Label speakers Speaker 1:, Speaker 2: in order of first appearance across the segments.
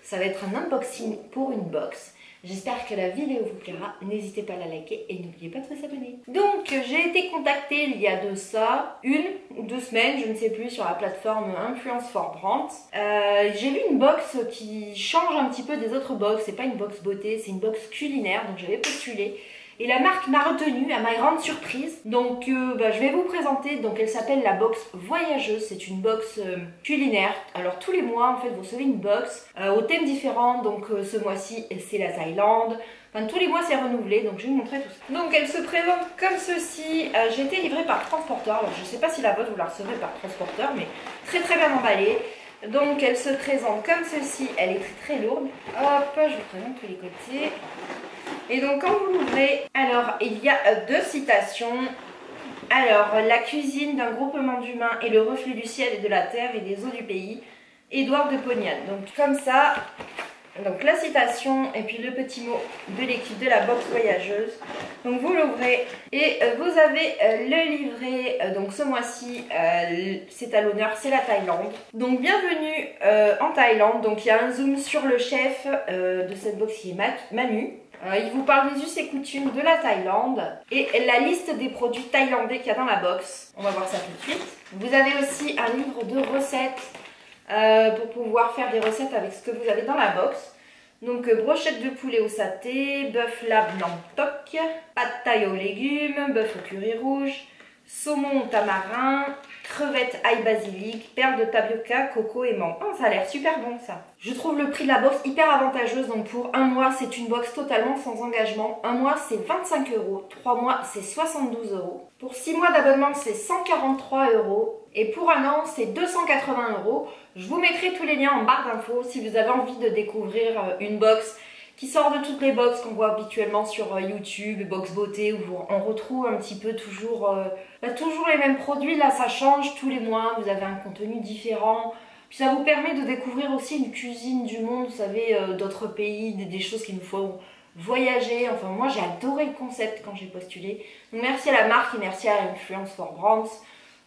Speaker 1: Ça va être un unboxing pour une box. J'espère que la vidéo vous plaira. N'hésitez pas à la liker et n'oubliez pas de vous abonner. Donc, j'ai été contactée il y a de ça, 1 ou 2 semaines, je ne sais plus, sur la plateforme Influence for Brands. J'ai vu une box qui change un petit peu des autres box. C'est pas une box beauté, c'est une box culinaire. Donc, j'avais postulé. Et la marque m'a retenue à ma grande surprise. Donc je vais vous présenter. Donc elle s'appelle la box voyageuse. C'est une box culinaire. Alors tous les mois en fait vous recevez une box au thème différent. Donc ce mois-ci c'est la Thaïlande. Enfin tous les mois c'est renouvelé. Donc je vais vous montrer tout ça. Donc elle se présente comme ceci. J'ai été livrée par transporteur. Alors je ne sais pas si la vôtre vous la recevrez par transporteur. Mais très très bien emballée. Donc elle se présente comme ceci. Elle est très très lourde. Hop, je vous présente tous les côtés. Et donc quand vous l'ouvrez, alors il y a 2 citations. Alors, la cuisine d'un groupement d'humains est le reflet du ciel et de la terre et des eaux du pays. Édouard de Pognane. Donc comme ça, donc la citation et puis le petit mot de l'équipe de la box voyageuse. Donc vous l'ouvrez et vous avez le livret. Donc ce mois-ci, c'est à l'honneur, c'est la Thaïlande. Donc bienvenue en Thaïlande. Donc il y a un zoom sur le chef de cette box qui est Manu. Il vous parle des us et coutumes de la Thaïlande et la liste des produits thaïlandais qu'il y a dans la box. On va voir ça tout de suite. Vous avez aussi un livre de recettes pour pouvoir faire des recettes avec ce que vous avez dans la box. Donc brochette de poulet au saté, bœuf lab blanc toc, pâte thaï aux légumes, bœuf au curry rouge, saumon au tamarin, crevettes ail basilic, perles de tapioca, coco et mangue. Oh, ça a l'air super bon ça. Je trouve le prix de la box hyper avantageuse. Donc pour un mois, c'est une box totalement sans engagement. Un mois, c'est 25 €. 3 mois, c'est 72 €. Pour 6 mois d'abonnement, c'est 143 €. Et pour un an, c'est 280 €. Je vous mettrai tous les liens en barre d'infos si vous avez envie de découvrir une box qui sort de toutes les box qu'on voit habituellement sur YouTube, box beauté, où on retrouve un petit peu toujours les mêmes produits. Là, ça change tous les mois, vous avez un contenu différent. Puis ça vous permet de découvrir aussi une cuisine du monde, vous savez, d'autres pays, des choses qu'il nous faut voyager. Enfin, moi, j'ai adoré le concept quand j'ai postulé. Donc, merci à la marque et merci à Influence for Brands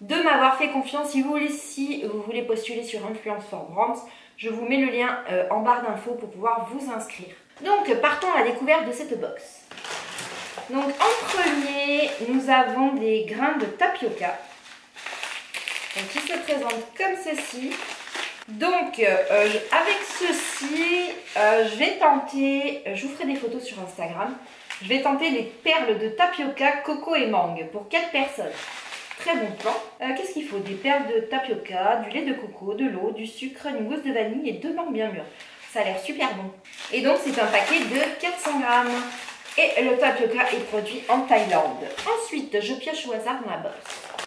Speaker 1: de m'avoir fait confiance. Si vous voulez postuler sur Influence for Brands, je vous mets le lien en barre d'infos pour pouvoir vous inscrire. Donc, partons à la découverte de cette box. Donc, en premier, nous avons des grains de tapioca. Donc, qui se présentent comme ceci. Donc, avec ceci, je vais tenter, je vous ferai des photos sur Instagram, je vais tenter les perles de tapioca, coco et mangue pour 4 personnes. Très bon plan. Qu'est-ce qu'il faut? Des perles de tapioca, du lait de coco, de l'eau, du sucre, une gousse de vanille et 2 mangues bien mûres. Ça a l'air super bon. Et donc c'est un paquet de 400 grammes. Et le tapioca est produit en Thaïlande. Ensuite, je pioche au hasard dans la box.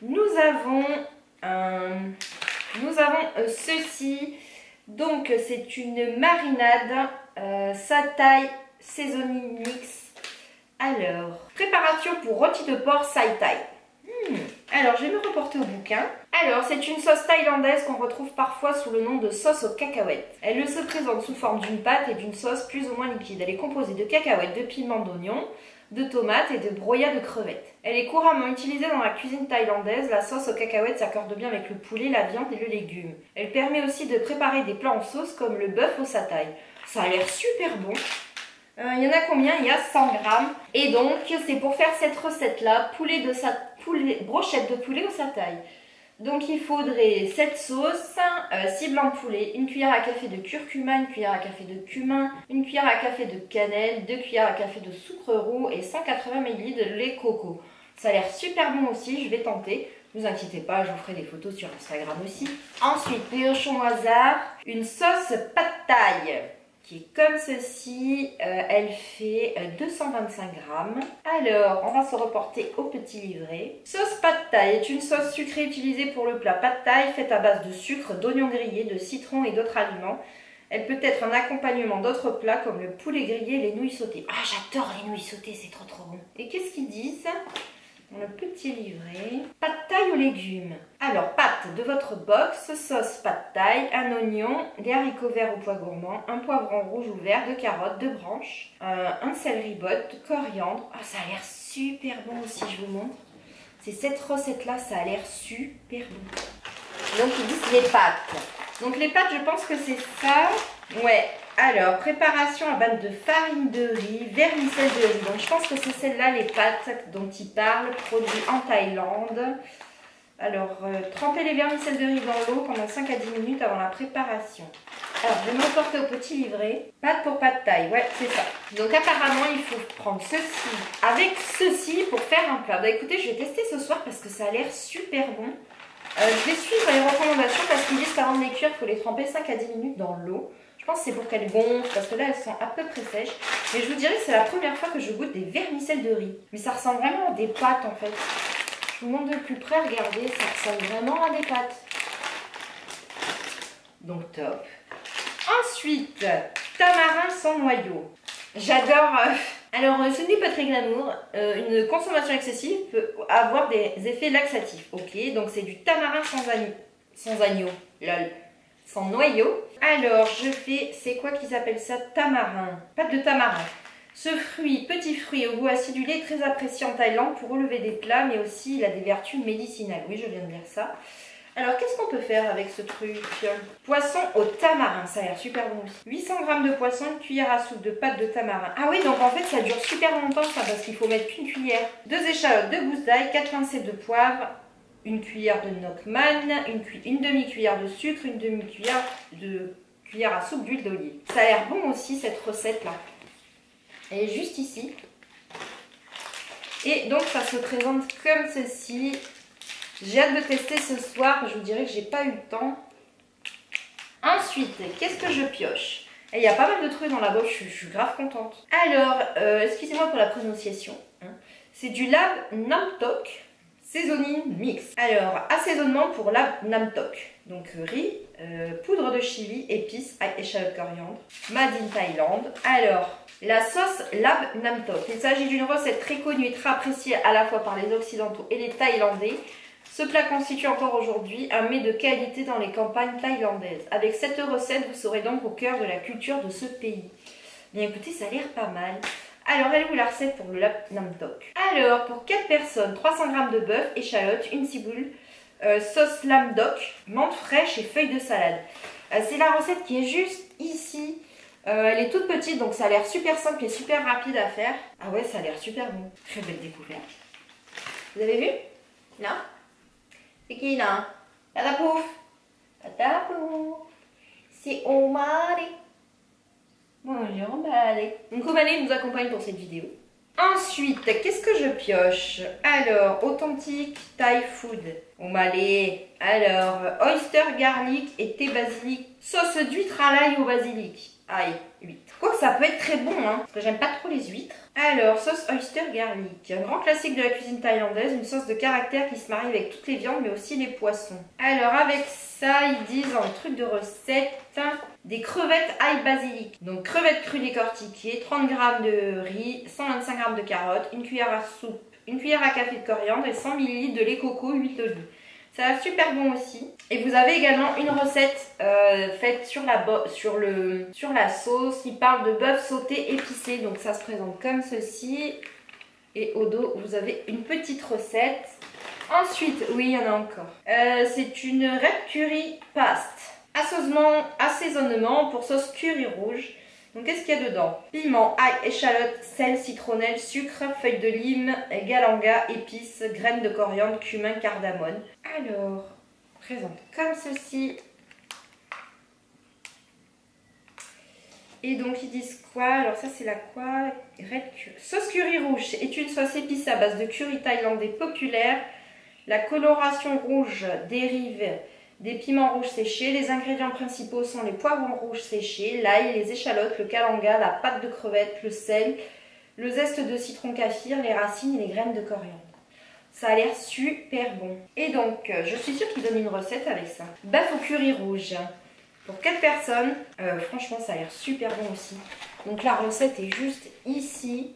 Speaker 1: Nous avons ceci. Donc c'est une marinade satay seasoning mix. Alors, préparation pour rôti de porc sai thai. Alors, je vais me reporter au bouquin. Alors, c'est une sauce thaïlandaise qu'on retrouve parfois sous le nom de sauce aux cacahuètes. Elle se présente sous forme d'une pâte et d'une sauce plus ou moins liquide. Elle est composée de cacahuètes, de piments, d'oignons, de tomates et de broyats de crevettes. Elle est couramment utilisée dans la cuisine thaïlandaise. La sauce aux cacahuètes s'accorde bien avec le poulet, la viande et le légume. Elle permet aussi de préparer des plats en sauce comme le bœuf au satay. Ça a l'air super bon. Il y en a combien? Il y a 100 grammes. Et donc, c'est pour faire cette recette-là, brochette de poulet au satay. Donc, il faudrait cette sauce, 6 blancs de poulet, une cuillère à café de curcuma, une cuillère à café de cumin, une cuillère à café de cannelle, 2 cuillères à café de sucre roux et 180 ml de lait coco. Ça a l'air super bon aussi, je vais tenter. Ne vous inquiétez pas, je vous ferai des photos sur Instagram aussi. Ensuite, piochons au hasard une sauce pad thaï, qui est comme ceci. Elle fait 225 grammes. Alors, on va se reporter au petit livret. Sauce pad thaï est une sauce sucrée utilisée pour le plat pad thaï, faite à base de sucre, d'oignons grillés, de citron et d'autres aliments. Elle peut être un accompagnement d'autres plats comme le poulet grillé et les nouilles sautées. Ah, j'adore les nouilles sautées, c'est trop trop bon. Et qu'est-ce qu'ils disent? Dans le petit livret, pad thaï aux légumes. Alors, pâte de votre box, sauce pad thaï, un oignon, des haricots verts au pois gourmand, un poivron rouge ou vert, 2 carottes, 2 branches, un céleri botte, coriandre. Oh, ça a l'air super bon aussi, je vous montre. C'est cette recette-là, ça a l'air super bon. Donc, ils disent les pâtes. Donc, les pâtes, je pense que c'est ça. Ouais. Alors, préparation à base de farine de riz, vermicelle de riz. Donc, je pense que c'est celle-là, les pâtes dont il parle, produits en Thaïlande. Alors, tremper les vermicelles de riz dans l'eau pendant 5 à 10 minutes avant la préparation. Alors, je vais m'emporter au petit livret. Pâte pour pad thaï, ouais, c'est ça. Donc, apparemment, il faut prendre ceci avec ceci pour faire un plat. Bah, écoutez, je vais tester ce soir parce que ça a l'air super bon. Je vais suivre les recommandations parce qu'ils disent qu'avant de les cuire, il faut les tremper 5 à 10 minutes dans l'eau. Je pense que c'est pour qu'elles gonflent parce que là, elles sont à peu près sèches. Mais je vous dirais que c'est la première fois que je goûte des vermicelles de riz. Mais ça ressemble vraiment à des pâtes en fait. Je vous montre de plus près, regardez, ça ressemble vraiment à des pâtes. Donc top. Ensuite, tamarin sans noyau. J'adore. Alors, ce n'est pas très glamour. Une consommation excessive peut avoir des effets laxatifs. Ok, donc c'est du tamarin sans agneau. Lol. Sans noyau. Alors, je fais, c'est quoi qu'ils appellent ça? Tamarin. Pâte de tamarin. Ce fruit, petit fruit au goût acidulé, est très apprécié en Thaïlande pour relever des plats, mais aussi il a des vertus médicinales. Oui, je viens de dire ça. Alors, qu'est-ce qu'on peut faire avec ce truc? Poisson au tamarin, ça a l'air super bon aussi. 800 g de poisson, une cuillère à soupe de pâte de tamarin. Ah oui, donc en fait, ça dure super longtemps ça, parce qu'il faut mettre qu'une cuillère. 2 échalotes, 2 gousses d'ail, 4 pincées de poivre, une cuillère de Nokman, une demi-cuillère de sucre, une demi-cuillère à soupe d'huile d'olive. Ça a l'air bon aussi, cette recette-là. Elle est juste ici. Et donc, ça se présente comme ceci. J'ai hâte de tester ce soir. Je vous dirais que j'ai pas eu le temps. Ensuite, qu'est-ce que je pioche? Et il y a pas mal de trucs dans la boîte. Je suis grave contente. Alors, excusez-moi pour la prononciation. C'est du Lab Nam Tok Seasoning Mix. Alors, assaisonnement pour Lab Nam Tok. Donc, riz, poudre de chili, épices, ail, échalote, coriandre. Made in Thaïlande. Alors, la sauce Lab Nam Tok. Il s'agit d'une recette très connue et très appréciée à la fois par les Occidentaux et les Thaïlandais. Ce plat constitue encore aujourd'hui un mets de qualité dans les campagnes thaïlandaises. Avec cette recette, vous serez donc au cœur de la culture de ce pays. Bien écoutez, ça a l'air pas mal. Alors, elle est où la recette pour le Lab Nam Tok? Alors, pour 4 personnes, 300 g de bœuf, échalote, une ciboule, sauce Lam Dok, menthe fraîche et feuilles de salade. C'est la recette qui est juste ici. Elle est toute petite, donc ça a l'air super simple et super rapide à faire. Ah ouais, ça a l'air super bon. Très belle découverte. Vous avez vu? Là? C'est qui là? Tatapouf. Tatapouf. C'est Omari. Bonjour Omari. Donc Omari nous accompagne pour cette vidéo. Ensuite, qu'est-ce que je pioche? Alors, authentique Thai food. Omari. Alors, oyster garlic et thé basilic. Sauce d'huître à l'ail au basilic. Aïe, huître. Quoique ça peut être très bon, hein, parce que j'aime pas trop les huîtres. Alors, sauce oyster garlic. Un grand classique de la cuisine thaïlandaise, une sauce de caractère qui se marie avec toutes les viandes, mais aussi les poissons. Alors, avec ça, ils disent en truc de recette, des crevettes ail basilic. Donc, crevettes crues décortiquées, 30 g de riz, 125 g de carottes, une cuillère à soupe, une cuillère à café de coriandre et 100 ml de lait coco, huile d'olive. Ça a l'air super bon aussi. Et vous avez également une recette faite sur la sauce qui parle de bœuf sauté épicé. Donc ça se présente comme ceci. Et au dos, vous avez une petite recette. Ensuite, oui, il y en a encore. C'est une red curry paste. Assaisonnement pour sauce curry rouge. Donc qu'est-ce qu'il y a dedans? Piment, ail, échalote, sel, citronnelle, sucre, feuilles de lime, galanga, épices, graines de coriandre, cumin, cardamone. Alors, présente comme ceci. Et donc ils disent quoi? Alors ça c'est la quoi? Red curry. Sauce curry rouge est une sauce épicée à base de curry thaïlandais populaire. La coloration rouge dérive des piments rouges séchés. Les ingrédients principaux sont les poivrons rouges séchés, l'ail, les échalotes, le kalanga, la pâte de crevette, le sel, le zeste de citron kaffir, les racines et les graines de coriandre. Ça a l'air super bon. Et donc, je suis sûre qu'ils donnent une recette avec ça. Bœuf au curry rouge. Pour 4 personnes, franchement, ça a l'air super bon aussi. Donc la recette est juste ici.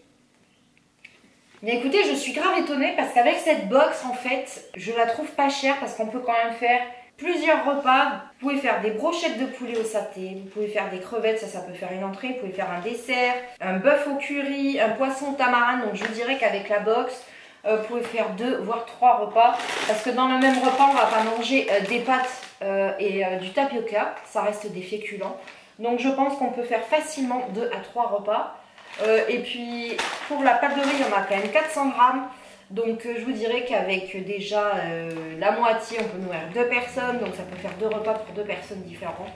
Speaker 1: Mais écoutez, je suis grave étonnée parce qu'avec cette box, en fait, je la trouve pas chère parce qu'on peut quand même faire plusieurs repas. Vous pouvez faire des brochettes de poulet au saté, vous pouvez faire des crevettes, ça peut faire une entrée, vous pouvez faire un dessert, un bœuf au curry, un poisson au tamarin. Donc je dirais qu'avec la box, vous pouvez faire 2 voire 3 repas. Parce que dans le même repas, on va pas manger des pâtes et du tapioca, ça reste des féculents. Donc je pense qu'on peut faire facilement 2 à 3 repas. Et puis pour la pâte de riz, il y en a quand même 400 grammes. Donc je vous dirais qu'avec déjà la moitié, on peut nourrir 2 personnes. Donc ça peut faire 2 repas pour 2 personnes différentes.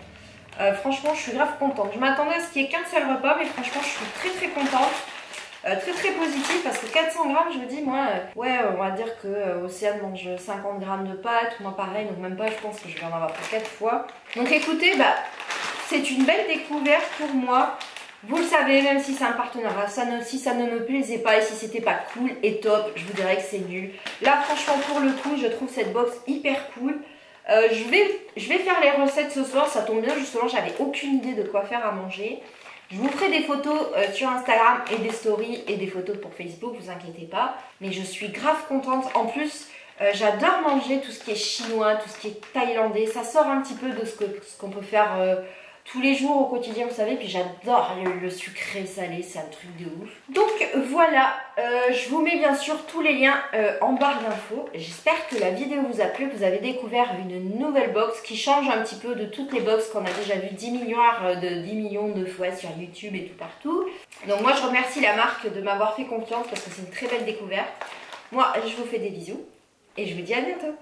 Speaker 1: Franchement, je suis grave contente. Je m'attendais à ce qu'il y ait qu'un seul repas, mais franchement, je suis très contente. Très positive parce que 400 grammes, je me dis, moi, ouais, on va dire que Océane mange 50 grammes de pâtes, moi pareil, donc même pas, je pense que je vais en avoir pour 4 fois. Donc écoutez, bah, c'est une belle découverte pour moi. Vous le savez, même si c'est un partenariat, si ça ne me plaisait pas et si c'était pas cool et top, je vous dirais que c'est nul. Là, franchement, pour le coup, je trouve cette box hyper cool. Je vais faire les recettes ce soir, ça tombe bien, justement, j'avais aucune idée de quoi faire à manger. Je vous ferai des photos sur Instagram et des stories et des photos pour Facebook, vous inquiétez pas. Mais je suis grave contente. En plus, j'adore manger tout ce qui est chinois, tout ce qui est thaïlandais. Ça sort un petit peu de ce qu'on peut faire tous les jours au quotidien, vous savez. Puis j'adore le sucré salé, c'est un truc de ouf. Donc voilà, je vous mets bien sûr tous les liens en barre d'infos. J'espère que la vidéo vous a plu, que vous avez découvert une nouvelle box qui change un petit peu de toutes les box qu'on a déjà vues 10 millions de fois sur YouTube et tout partout. Donc moi je remercie la marque de m'avoir fait confiance parce que c'est une très belle découverte. Moi je vous fais des bisous et je vous dis à bientôt.